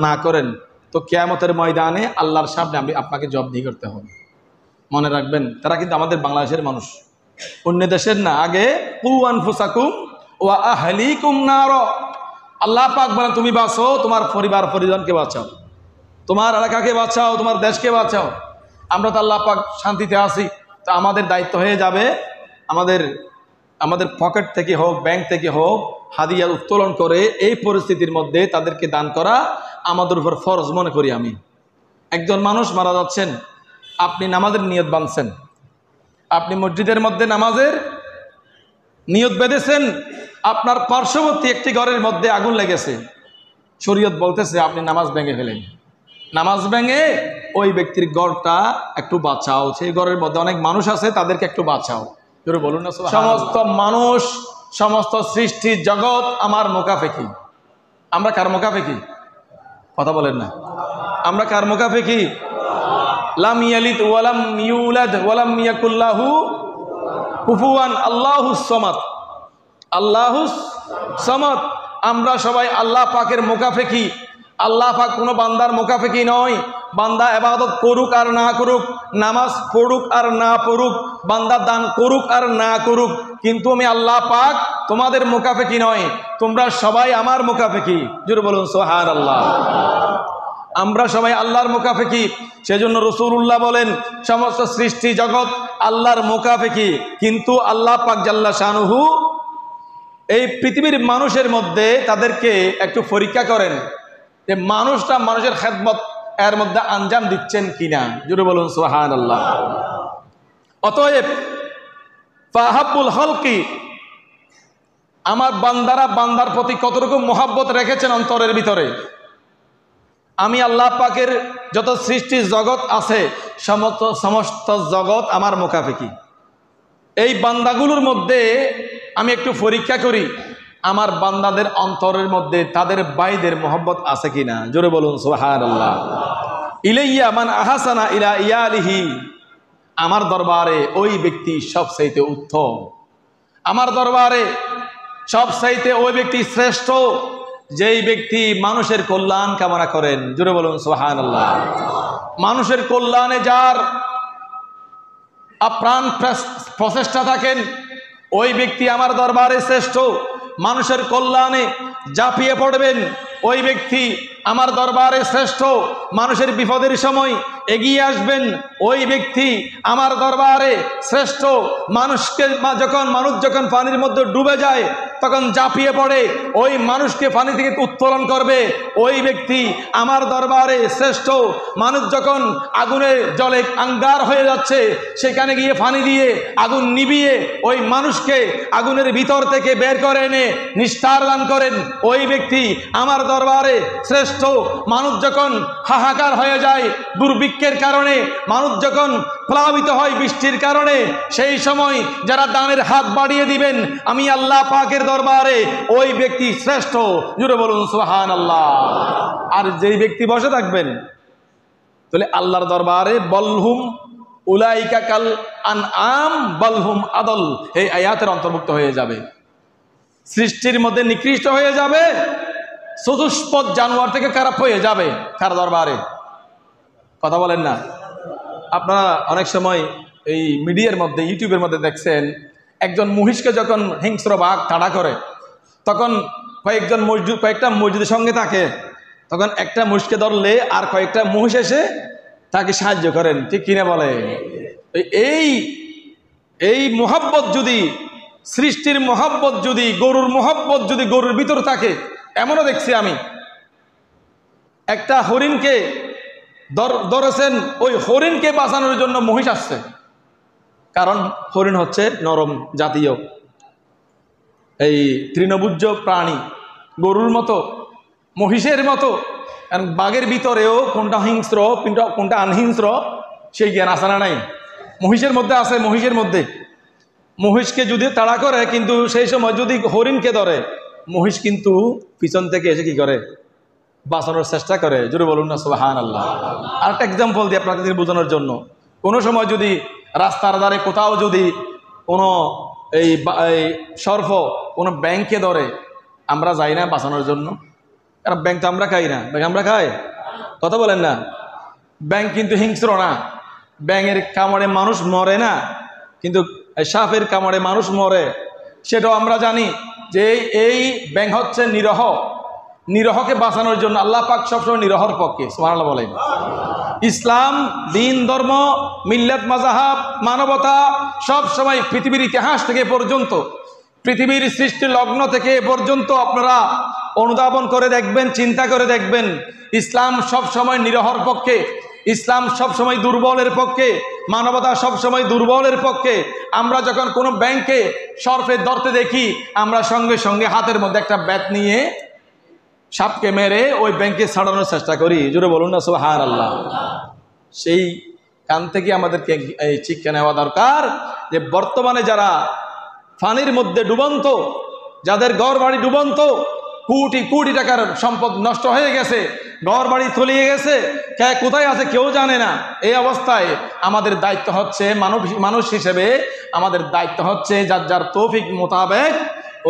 না করেন তো কিয়ামতের ময়দানে আল্লাহর সামনে আপনাকে জবাবদিহি করতে হবে। মনে রাখবেন, তারা কিন্তু আমাদের বাংলাদেশের মানুষ, অন্য দেশের না। আগে কু আনফুসাকুম ওয়া আহলিকুম নার, আল্লাহ পাক বলেন তুমি বাঁচো, তোমার পরিবার পরিজনকে বাঁচাও, তোমার এলাকাকে বাঁচাও, তোমার দেশকে বাঁচাও। আমরা তো আল্লাহ পাক শান্তিতে আছি, তো আমাদের দায়িত্ব হয়ে যাবে আমাদের পকেট থেকে হোক, ব্যাংক থেকে হোক, হাদিয়া উত্তোলন করে এই পরিস্থিতির মধ্যে তাদেরকে দান করা আমাদের উপর ফরজ মনে করি আমি। একজন মানুষ মারা যাচ্ছেন, আপনি নামাজের নিয়ত বাঁধছেন, আপনি মসজিদের মধ্যে নামাজের নিয়ত বেঁধেছেন, আপনার পার্শ্ববর্তী একটি ঘরের মধ্যে আগুন লেগেছে, শরীয়ত বলতেছে আপনি নামাজ ভেঙে ফেলেন, নামাজ ভেঙে ওই ব্যক্তির ঘরটা একটু বাঁচাও, সেই ঘরের মধ্যে অনেক মানুষ আছে তাদেরকে একটু বাঁচাও। বলুন না, সমস্ত মানুষ, সমস্ত সৃষ্টি জগৎ আমার মুখাফেকি। আমরা কার মুখাফেকি? কথা বলেন না, আমরা কার মুখাফেকি? লাম ইয়ালিদ ওয়ালাম ইউলাদ ওয়ালাম ইয়াকুল লাহু কুফুয়ান আল্লাহুস সামাদ, আল্লাহুস সামাদ। আমরা সবাই আল্লাহ পাকের মুখাফেকি। আল্লাহ পাক কোনো বান্দার মুখাফেকি নয়। বান্দা ইবাদত করুক আর না করুক, নামাজ পড়ুক আর না পড়ুক, বান্দা দান করুক আর না করুক, কিন্তু আমি আল্লাহ পাক তোমাদের মুখাফেকি নয়, তোমরা সবাই আমার মুখাফেকি। জোরে বলুন সুবহানাল্লাহ। আমরা সবাই আল্লাহর মুখাফেকি। সেজন্য রাসূলুল্লাহ বলেন সমস্ত সৃষ্টি জগৎ আল্লাহর মুখাফেকি, কিন্তু আল্লাহ পাক জাল্লা শানুহু এই পৃথিবীর মানুষের মধ্যে তাদেরকে একটু পরীক্ষা করেন যে মানুষটা মানুষের খেদমত এর মধ্যে আঞ্জাম দিচ্ছেন কিনা। জোরে বলুন সুবহানাল্লাহ। অতএব ফাহাব্বুল খালকি, আমার বান্দারা বান্দার প্রতি কতটুকু মহব্বত রেখেছেন অন্তরের ভিতরে। আমি আল্লাহ পাকের যত সৃষ্টি জগৎ আছে সমস্ত জগৎ আমার মুখাফেকি। এই বান্দাগুলোর মধ্যে আমি একটু পরীক্ষা করি আমার বান্দাদের অন্তরের মধ্যে তাদের ভাইদের মহব্বত আছে কিনা। জোরে বলুন সুবহানাল্লাহ। ইলাইয়া মান আহসানা ইলা ইয়ালিহি, আমার দরবারে ওই ব্যক্তি সবচাইতে উত্তম, আমার দরবারে সবচাইতে ওই ব্যক্তি শ্রেষ্ঠ যেই ব্যক্তি মানুষের কল্যাণ কামনা করেন। জোরে বলুন সুবহানাল্লাহ। মানুষের কল্যাণে যার আপ্রাণ প্রচেষ্টা থাকেন ওই ব্যক্তি আমার দরবারে শ্রেষ্ঠ। মানুষের কল্যাণে ঝাঁপিয়ে পড়বেন ওই ব্যক্তি আমার দরবারে শ্রেষ্ঠ। মানুষের বিপদের সময় এগিয়ে আসবেন ওই ব্যক্তি আমার দরবারে শ্রেষ্ঠ। মানুষ যখন পানির মধ্যে ডুবে যায় তখন ঝাঁপিয়ে পড়ে ওই মানুষকে পানি থেকে উত্তোলন করবে ওই ব্যক্তি আমার দরবারে শ্রেষ্ঠ। মানুষ যখন আগুনের জলে আঙ্গার হয়ে যাচ্ছে সেখানে গিয়ে পানি দিয়ে আগুন নিভিয়ে ওই মানুষকে আগুনের ভিতর থেকে বের করে এনে নিস্তার দান করেন ওই ব্যক্তি আমার দরবারে শ্রেষ্ঠ। মানুষ যখন হাহাকার হয়ে যায় দুর্ভিক্ষের কারণে, মানুষ যখন প্লাবিত হয় বৃষ্টির কারণে, সেই সময় যারা দানের হাত বাড়িয়ে দিবেন আমি আল্লাহ পাকের দরবারে ওই ব্যক্তি শ্রেষ্ঠ। জোরে বলুন সুবহানাল্লাহ। আর যেই ব্যক্তি বসে থাকবেন তাহলে আল্লাহর দরবারে বলহুম উলাইকা কাল আনআম বলহুম আদল, এই আয়াতের অন্তর্ভুক্ত হয়ে যাবে। সৃষ্টির মধ্যে নিকৃষ্ট হয়ে যাবে, চতুষ্পদ জানোয়ার থেকে খারাপ হয়ে যাবে কার দরবারে। কথা বলেন না। আপনারা অনেক সময় এই মিডিয়ার মধ্যে ইউটিউবের মধ্যে দেখছেন একজন মহিষকে যখন হিংস্র বাঘ তাড়া করে তখন কয়েকটা মসজিদের সঙ্গে থাকে, তখন একটা মহিষকে ধরলে আর কয়েকটা মহিষ এসে তাকে সাহায্য করেন, ঠিক কিনা বলে। এই মোহাব্বত যদি, সৃষ্টির মোহাব্বত যদি, গরুর মোহাব্বত যদি গরুর ভিতর থাকে, এমনও দেখছি আমি একটা হরিণকে ধরেছেন, ওই হরিণকে বাঁচানোর জন্য মহিষ আসছে, কারণ হরিণ হচ্ছে নরম জাতীয় এই তৃণভোজ্য প্রাণী, গরুর মতো মহিষের মতো। কারণ বাঘের ভিতরেও কোনটা হিংস্র কোনটা আনহিংস্র সেই জ্ঞান আছে না নাই, মহিষের মধ্যে আছে। মহিষকে যদি তাড়া করে, কিন্তু সেই সময় যদি হরিণকে ধরে মহিষ কিন্তু পিছন থেকে এসে কি করে, বাঁচানোর চেষ্টা করে। জোরে বলুন না সুবহানাল্লাহ। আরেকটা এক্সাম্পল দিই আপনাদের বোঝানোর জন্য। কোনো সময় যদি রাস্তার ধারে কোথাও যদি কোনো এই সর্প কোনো ব্যাংকে ধরে, আমরা যাই না বাঁচানোর জন্য, কারণ ব্যাংক তো আমরা খাই না, ব্যাংক আমরা খাই, কথা বলেন না। ব্যাংক কিন্তু হিংস্র না, ব্যাঙের কামড়ে মানুষ মরে না, কিন্তু সাপের কামড়ে মানুষ মরে, সেটাও আমরা জানি। যে এই ব্যাংক হচ্ছে নিরহ, নিরহকে বাঁচানোর জন্য আল্লাহ পাক সবসময় নিরহর পক্ষে, সুবহানাল্লাহ বলেন। ইসলাম দিন, ধর্ম, মিল্লাত, মাযহাব, মানবতা সব সময় পৃথিবীর ইতিহাস থেকে পর্যন্ত, পৃথিবীর সৃষ্টির লগ্ন থেকে পর্যন্ত আপনারা অনুধাবন করে দেখবেন, চিন্তা করে দেখবেন, ইসলাম সব সময় নিরহর পক্ষে, ইসলাম সব সময় দুর্বলের পক্ষে, মানবতা সব সময় দুর্বলের পক্ষে। আমরা যখন কোনো ব্যাংকে সর্ফে ধরতে দেখি, আমরা সঙ্গে সঙ্গে হাতের মধ্যে একটা ব্যাট নিয়ে সাপকে মেরে ওই ব্যাংকে ছাড়ানোর চেষ্টা করি। জোরে বলুন না সুবহানাল্লাহ। সেই কান থেকে আমাদেরকে এই শিক্ষা নেওয়া দরকার যে বর্তমানে যারা পানির মধ্যে ডুবন্ত, যাদের ঘর বাড়ি ডুবন্ত, কোটি কোটি টাকার সম্পদ নষ্ট হয়ে গেছে, ঘর বাড়ি তলিয়ে গেছে, কে কোথায় আছে কেউ জানে না, এই অবস্থায় আমাদের দায়িত্ব হচ্ছে, মানুষ হিসেবে আমাদের দায়িত্ব হচ্ছে যার যার তৌফিক মোতাবেক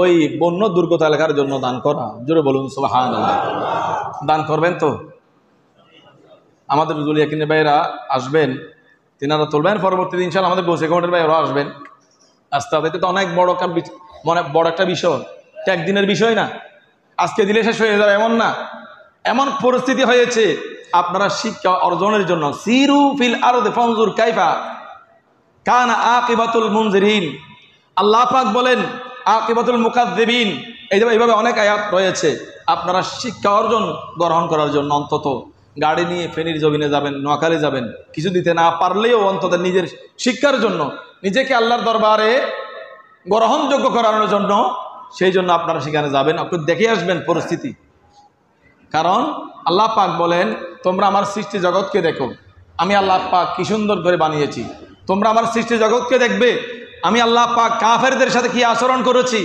ওই বন্য দুর্গত এলাকার জন্য দান করা। জোরে বলুন সুবহানাল্লাহ। দান করবেন তো? আমাদের জুলিয়াকিনের ভাইরা আসবেন, তিনারা তুলবেন, পরবর্তীতে ইনশাআল্লাহ আমাদের গোসে কমিটির ভাইরাও আসবেন। আস্তে আস্তে তো অনেক বড় একটা বিষয়, একদিনের বিষয় না, আজকে দিলে শেষ হয়ে যাবে এমন না। এমন পরিস্থিতি হয়েছে, আপনারা শিক্ষা অর্জনের জন্য সিরু ফিল আরদি ফানজুর কাইফা কানা আকিবাতুল মুনজিরিন, আল্লাহ পাক বলেন আকিবাতুল মুকাদ্দিবিন, এইভাবে অনেক আয়াত রয়েছে। আপনারা শিক্ষা অর্জন গ্রহণ করার জন্য অন্তত গাড়ি নিয়ে ফেনীর জমিনে যাবেন, নোয়াখালী যাবেন, কিছু দিতে না পারলেও অন্তত নিজের শিক্ষার জন্য, নিজেকে আল্লাহর দরবারে গ্রহণযোগ্য করানোর জন্য, সেই জন্য আপনারা সেখানে যাবেন, আপনি দেখে আসবেন পরিস্থিতি। কারণ আল্লাহ পাক বলেন তোমরা আমার সৃষ্টি জগৎকে দেখো, আমি আল্লাহ পাক কি সুন্দর করে বানিয়েছি। তোমরা আমার সৃষ্টি জগৎকে দেখবে, আমি আল্লাহ পাক কাফেরদের সাথে কি আচরণ করেছি।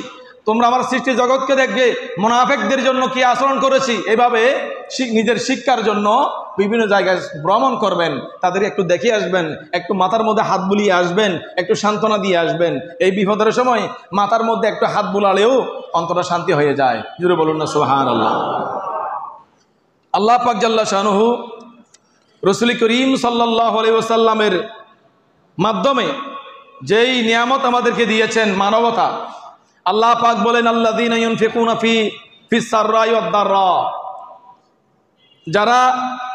তোমরা আমার সৃষ্টি জগৎকে দেখবে, মুনাফিকদের জন্য কি আচরণ করেছি। এভাবে নিজের শিক্ষার জন্য বিভিন্ন জায়গায় ভ্রমণ করবেন, তাদের একটু দেখে আসবেন, একটু মাথার মধ্যে হাত বুলিয়ে আসবেন, একটু সান্ত্বনা দিয়ে আসবেন। এই বিপদের সময় মাথার মধ্যে একটু হাত বুলালেও অন্তরটা শান্তি হয়ে যায়। জুড়ে বলুন না সুবহানাল্লাহ। আল্লাহ পাক জাল্লা শানুহু রাসূল করিম সাল্লাল্লাহু আলাইহি ওয়াসাল্লামের মাধ্যমে যেই নিয়ামত আমাদেরকে দিয়েছেন, মানবতা, আল্লাহ পাক বলেন আল্লাযীনা ইউনফিকুনা ফিস সাররাই ওয়াদ দাররা, যারা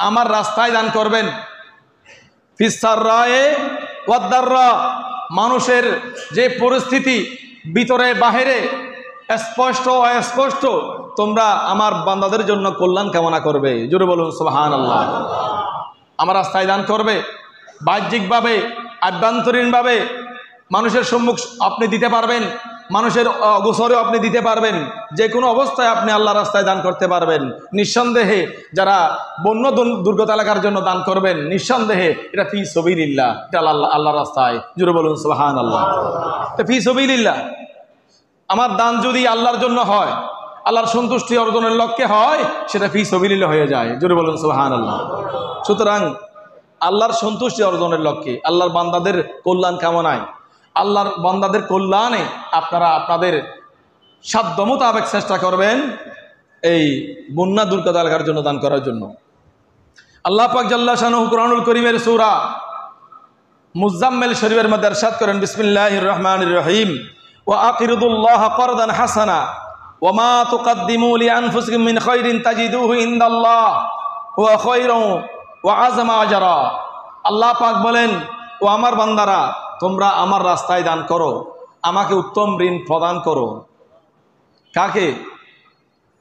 আমার রাস্তায় দান করবেন, ফিস সাররাই ওয়াদ দাররা, মানুষের যে পরিস্থিতি ভিতরে বাহিরে স্পষ্ট অস্পষ্ট, তোমরা আমার বান্দাদের জন্য কল্যাণ কামনা করবে। জোরে বলুন সুবহানাল্লাহ। আমার রাস্তায় দান করবে, বাহ্যিকভাবে আভ্যন্তরীণভাবে মানুষের সম্মুখ আপনি দিতে পারবেন, মানুষের অগোচরেও আপনি দিতে পারবেন, যে কোনো অবস্থায় আপনি আল্লাহ রাস্তায় দান করতে পারবেন। নিঃসন্দেহে যারা বন্য দুর্গত এলাকার জন্য দান করবেন, নিঃসন্দেহে এটা ফি সাবিলিল্লাহ, এটা আল্লাহ রাস্তায়। জোরে বলুন সুবহানাল্লাহ। ফি সাবিলিল্লাহ, আমার দান যদি আল্লাহর জন্য হয়, আল্লাহর সন্তুষ্টি অর্জনের লক্ষ্যে হয়, সেটা ফি সাবিলিল্লাহ হয়ে যায়। জোরে বলুন সুবহানাল্লাহ। সুতরাং আল্লাহর সন্তুষ্টি অর্জনের লক্ষ্যে, আল্লাহর বান্দাদের কল্যাণ কামনায়, আল্লাহর বান্দাদের কল্যাণে আপনারা আপনাদের সাধ্য মোতাবেক চেষ্টা করবেন এই বন্যা দুর্গত এলাকার জন্য দান করার জন্য। আল্লাহ পাক জাল্লা শানুহু কুরআনুল কারীমের সূরা মুজাম্মিল শরীফের মধ্যে ইরশাদ করেন, বিসমিল্লাহির রহমানির রহিম, ওয়া আকিরুল্লাহ করদান হাসানা ওয়া মা তুকদ্দিমু লিআনফুসিকুম মিন খায়রিন তাজিদুহু ইনদাল্লাহ ওয়া খায়রুন ওয়া আযমা আজরা। আল্লাহ পাক বলেন, ও আমার বান্দারা, তোমরা আমার রাস্তায় দান করো, আমাকে উত্তম ঋণ প্রদান করো। কাকে?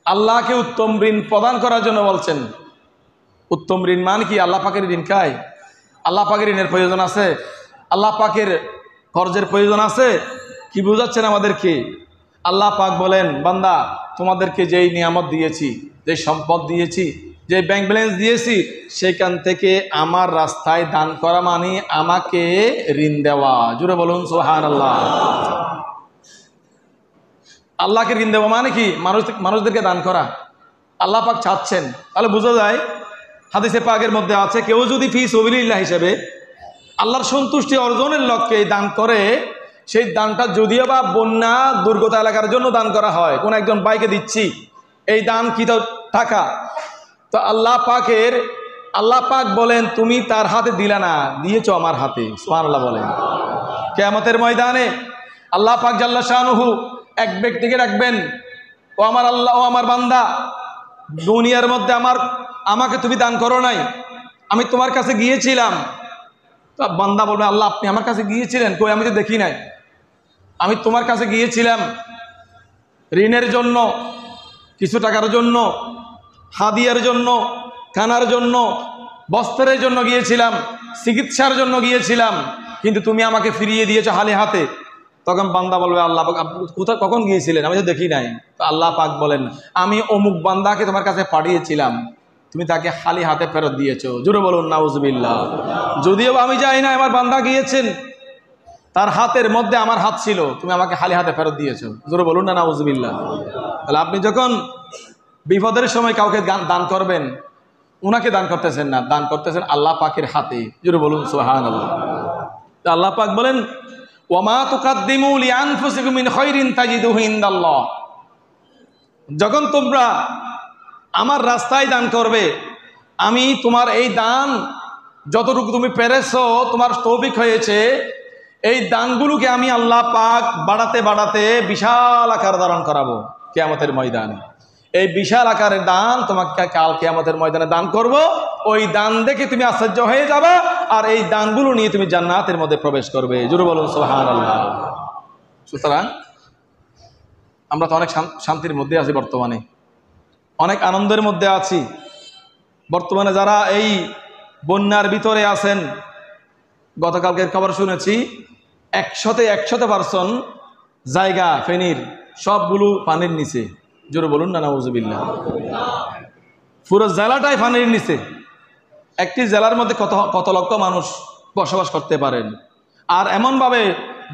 আল্লাহকে উত্তম ঋণ প্রদান করার জন্য বলছেন। উত্তম ঋণ মানে কি? আল্লাহ পাকের ঋণ খায়? আল্লাহ পাকের ঋণের প্রয়োজন আছে? আল্লাহ পাকের কর্জের প্রয়োজন আছে? কি বোঝাচ্ছেন আমাদেরকে? আল্লাহ পাক বলেন, বান্দা, তোমাদেরকে যেই নিয়ামত দিয়েছি, যে সম্পদ দিয়েছি, যে ব্যাংক ব্যালেন্স দিয়েছি, সেখান থেকে আমার রাস্তায় দান করা মানে আমাকে ঋণ দেওয়া। জুড়ে বলুন সুবহানাল্লাহ। আল্লাহকে ঋণ দেওয়া মানে কি? মানুষদেরকে দান করা। আল্লাহ পাক চাচ্ছেন, তাহলে বোঝা যায়, হাদিসে পাকের মধ্যে আছে, কেউ যদি ফি সাবিলিল্লাহ হিসেবে আল্লাহর সন্তুষ্টি অর্জনের লক্ষ্যে দান করে, সেই দানটা যদিও বা বন্যা দুর্গত এলাকার জন্য দান করা হয়, কোন একজন ভাইকে দিচ্ছি, এই দান কি টাকা। তো আল্লাহ পাক বলেন তুমি তার হাতে দিলা না, দিয়েছো আমার হাতে। সুবহানাল্লাহ বলেন। কিয়ামতের ময়দানে আল্লাহ পাক জাল্লা শানুহু এক ব্যক্তিকে রাখবেন, ও আমার আল্লাহ, ও আমার বান্দা, দুনিয়ার মধ্যে আমাকে তুমি দান করো নাই, আমি তোমার কাছে গিয়েছিলাম। তো বান্দা বলবে, আল্লাহ আপনি আমার কাছে গিয়েছিলেন? কই, আমি তো দেখি নাই। আমি তোমার কাছে গিয়েছিলাম ঋণের জন্য, কিছু টাকার জন্য, হাদিয়ার জন্য, খানার জন্য, বস্ত্রের জন্য গিয়েছিলাম, চিকিৎসার জন্য গিয়েছিলাম, কিন্তু তুমি আমাকে ফিরিয়ে দিয়েছো হালে হাতে। তখন বান্দা বলবে, আল্লাহ পাক আপনি কোথায় কখন গিয়েছিলেন? আমি তো দেখি নাই। তো আল্লাহ পাক বলেন, আমি অমুক বান্দাকে তোমার কাছে পাঠিয়েছিলাম, তুমি তাকে খালি হাতে ফেরত দিয়েছো। জোরে বলুন নাউজুবিল্লাহ। যদিও আমি যাই না, আমার বান্দা গিয়েছেন, তার হাতের মধ্যে আমার হাত ছিল, তুমি আমাকে খালি হাতে ফেরত দিয়েছো। জোরে বলুন না নাউজুবিল্লাহ। তাহলে আপনি যখন বিপদের সময় কাউকে দান করবেন, উনাকে দান করতেছেন না, দান করতেছেন আল্লাহ পাকের হাতে। জোরে বলুন সুবহানাল্লাহ। তো আল্লাহ পাক বলেন, ওয়ামা তুকাদ্দিমু লিআনফুসিকুম মিন খায়রিন তাজিদুহু ইনদাল্লাহ। যখন তোমরা আমার রাস্তায় দান করবে, আমি তোমার এই দান যতটুকু তুমি পেরেছো, তোমার তৌফিক হয়েছে, এই দানগুলোকে আমি আল্লাহ পাক বাড়াতে বাড়াতে বিশাল আকার ধারণ করাবো কিয়ামতের ময়দানে। এই বিশাল আকারের দান তোমাকে কাল কিয়ামতের ময়দানে দান করব। ওই দান দেখে তুমি আশ্চর্য হয়ে যাবে, আর এই দানগুলো নিয়ে তুমি জান্নাতের মধ্যে প্রবেশ করবে। জোরে বলুন সুবহানাল্লাহ। সুতরাং আমরা তো অনেক শান্তির মধ্যে আছি, বর্তমানে অনেক আনন্দের মধ্যে আছি। বর্তমানে যারা এই বন্যার ভিতরে আছেন, গতকালকের খবর শুনেছি 100% জায়গা ফেনীর সবগুলো পানির নিচে। জোরে বলুন না নাউজুবিল্লাহ। পুরো জেলাটাই পানির নিচে। একটি জেলার মধ্যে কত লক্ষ মানুষ বসবাস করতে পারেন। আর এমনভাবে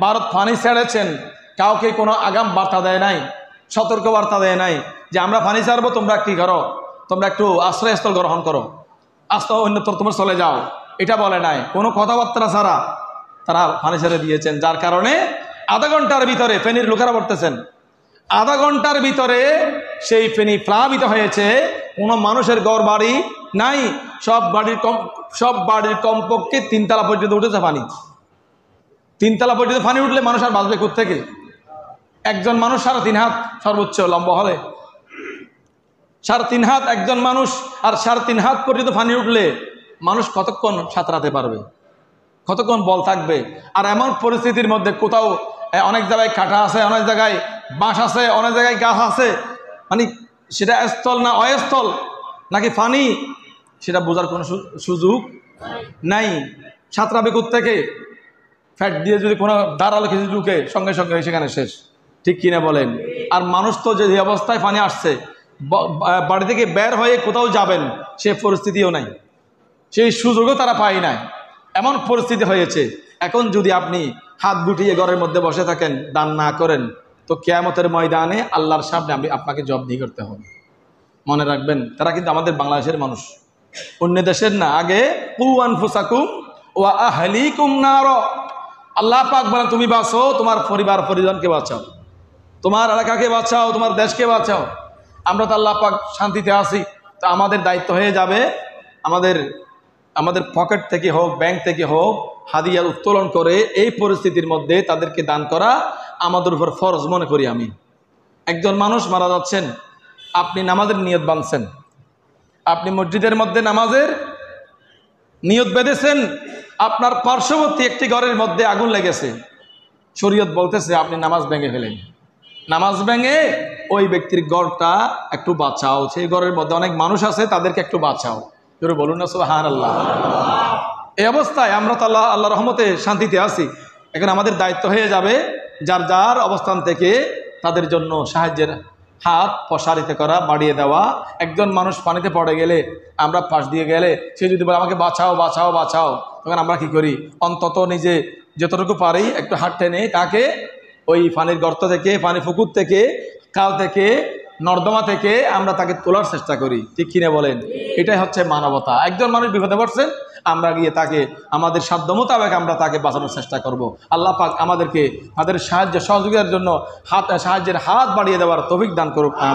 ভারত পানি ছেড়েছেন, কাউকে কোনো আগাম বার্তা দেয় নাই, সতর্ক বার্তা দেয় নাই যে আমরা পানি ছাড়বো, তোমরা কি করো, তোমরা একটু আশ্রয়স্থল গ্রহণ করো, অন্যত্র তোমরা চলে যাও, এটা বলে নাই। কোনো কথাবার্তা ছাড়া তারা পানি ছেড়ে দিয়েছেন, যার কারণে আধা ঘন্টার ভিতরে ফেনীর লোকেরা বলতেছেন, আধা ঘন্টার ভিতরে সেই ফেনী প্লাবিত হয়েছে। কোনো মানুষের ঘর বাড়ি নাই, সব বাড়ির কমপক্ষে 3 তলা পর্যন্ত উঠেছে পানি। 3 তলা পর্যন্ত পানি উঠলে মানুষ আর বাঁচবে কোত্থেকে? একজন মানুষ 3.5 হাত সর্বোচ্চ লম্বা হলে, 3.5 হাত একজন মানুষ, আর 3.5 হাত পর্যন্ত পানি উঠলে মানুষ কতক্ষণ সাঁতরাতে পারবে, কতক্ষণ বল থাকবে? আর এমন পরিস্থিতির মধ্যে কোথাও অনেক জায়গায় কাটা আছে, অনেক জায়গায় বাঁশ আছে, অনেক জায়গায় গাছ আছে, মানে সেটা স্থল না অস্থল নাকি পানি, সেটা বোঝার কোনো সুযোগ নাই। সাঁতরাবে কোত্থেকে? ফ্যাট দিয়ে যদি কোনো দাঁড়ালো কিছু ঢুকে, সঙ্গে সঙ্গে সেখানে শেষ। ঠিক কিনা বলেন? আর মানুষ তো যে অবস্থায় পানি আসছে, বাড়ি থেকে বের হয়ে কোথাও যাবেন সে পরিস্থিতিও নাই, সেই সুযোগও তারা পায় নাই, এমন পরিস্থিতি হয়েছে। এখন যদি আপনি হাত গুটিয়ে ঘরের মধ্যে বসে থাকেন, দান না করেন, তো কিয়ামতের ময়দানে আল্লাহর সামনে আপনাকে জবাবদিহি করতে হবে। মনে রাখবেন, তারা কিন্তু আমাদের বাংলাদেশের মানুষ, অন্য দেশের না। আগে কু আনফুসাকুম ওয়া আহলিকুম নার। আল্লাহ পাক বলেন তুমি বাঁচো, তোমার পরিবার পরিজনকে বাঁচাও, তোমার এলাকাকে বাঁচাও, তোমার দেশকে বাঁচাও। আমরা তো আল্লাহ পাক শান্তিতে আছি, তো আমাদের দায়িত্ব হয়ে যাবে আমাদের পকেট থেকে হোক, ব্যাংক থেকে হোক, হাদিয়া উত্তোলন করে এই পরিস্থিতির মধ্যে তাদেরকে দান করা আমাদের উপর ফরজ মনে করি আমি। একজন মানুষ মারা যাচ্ছেন, আপনি নামাজের নিয়ত বাঁধছেন, আপনি মসজিদের মধ্যে নামাজের নিয়ত বেঁধেছেন, আপনার পার্শ্ববর্তী একটি ঘরের মধ্যে আগুন লেগেছে, শরীয়ত বলতেছে আপনি নামাজ ভেঙে ফেলেন, নামাজ ভেঙে ওই ব্যক্তির ঘরটা একটু বাঁচাও, সেই ঘরের মধ্যে অনেক মানুষ আছে তাদেরকে একটু বাঁচাও। কেউ বলুন না সুবহানাল্লাহ। এই অবস্থায় আমরা তো আল্লাহ রহমতে শান্তিতে আছি। এখন আমাদের দায়িত্ব হয়ে যাবে যার যার অবস্থান থেকে তাদের জন্য সাহায্যের হাত প্রসারিত করা, বাড়িয়ে দেওয়া। একজন মানুষ পানিতে পড়ে গেলে, আমরা পাশ দিয়ে গেলে, সে যদি বলে আমাকে বাঁচাও বাঁচাও বাঁচাও, তখন আমরা কি করি? অন্তত নিজে যতটুকু পারি একটু হাত টেনে তাকে ওই পানির গর্ত থেকে, পানি পুকুর থেকে, কাল থেকে, নর্দমা থেকে আমরা তাকে তোলার চেষ্টা করি। ঠিক কিনা বলেন? এটাই হচ্ছে মানবতা। একজন মানুষ বিপদে পড়ছেন, আমরা গিয়ে তাকে আমাদের সাধ্য মোতাবেক আমরা তাকে বাঁচানোর চেষ্টা করব। আল্লাহ পাক আমাদেরকে তাদের সাহায্য সহযোগিতার জন্য সাহায্যের হাত বাড়িয়ে দেওয়ার তৌফিক দান করুক। আমি